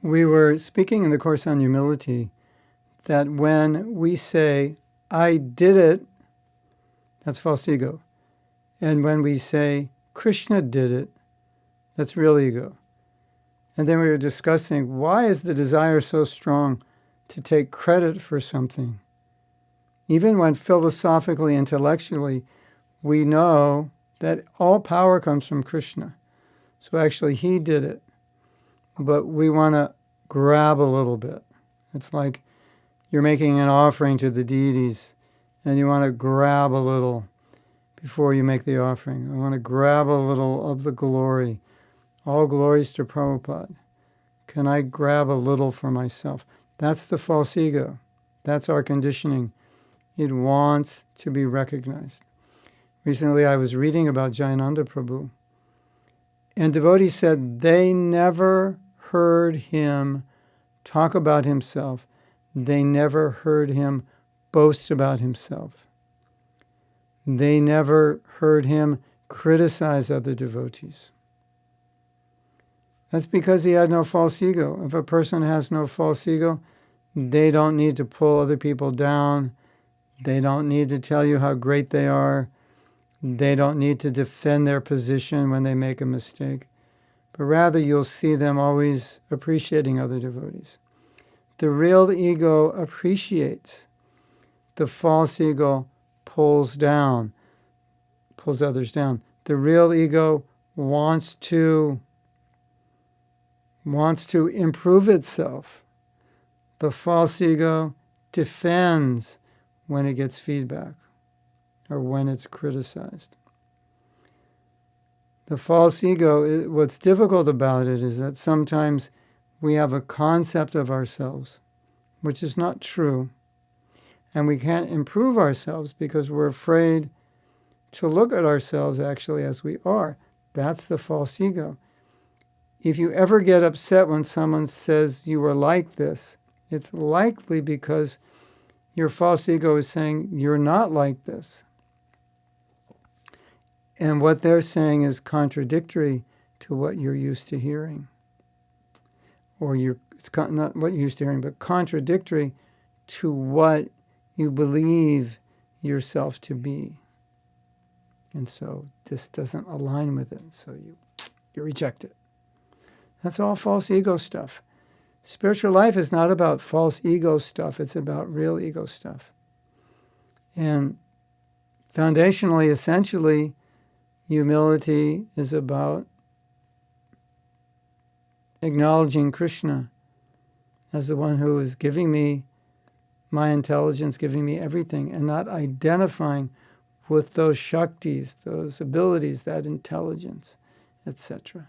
We were speaking in the Course on Humility that when we say, I did it, that's false ego. And when we say, Krishna did it, that's real ego. And then we were discussing, why is the desire so strong to take credit for something? Even when philosophically, intellectually, we know that all power comes from Krishna. So actually, he did it. But we want to grab a little bit. It's like you're making an offering to the deities, and you want to grab a little before you make the offering. I want to grab a little of the glory. All glories to Prabhupada. Can I grab a little for myself? That's the false ego. That's our conditioning. It wants to be recognized. Recently I was reading about Jayananda Prabhu, and devotees said they never heard him talk about himself. They never heard him boast about himself. They never heard him criticize other devotees. That's because he had no false ego. If a person has no false ego, they don't need to pull other people down. They don't need to tell you how great they are. They don't need to defend their position when they make a mistake. But rather, you'll see them always appreciating other devotees. The real ego appreciates. The false ego pulls others down. The real ego wants to improve itself. The false ego defends when it gets feedback or when it's criticized. The false ego, what's difficult about it is that sometimes we have a concept of ourselves, which is not true, and we can't improve ourselves because we're afraid to look at ourselves actually as we are. That's the false ego. If you ever get upset when someone says you are like this, it's likely because your false ego is saying you're not like this. And what they're saying is contradictory to what you're used to hearing. Or it's not what you're used to hearing, but contradictory to what you believe yourself to be. And so this doesn't align with it, so you reject it. That's all false ego stuff. Spiritual life is not about false ego stuff. It's about real ego stuff. And foundationally, essentially, humility is about acknowledging Krishna as the one who is giving me my intelligence, giving me everything, and not identifying with those shaktis, those abilities, that intelligence, etc.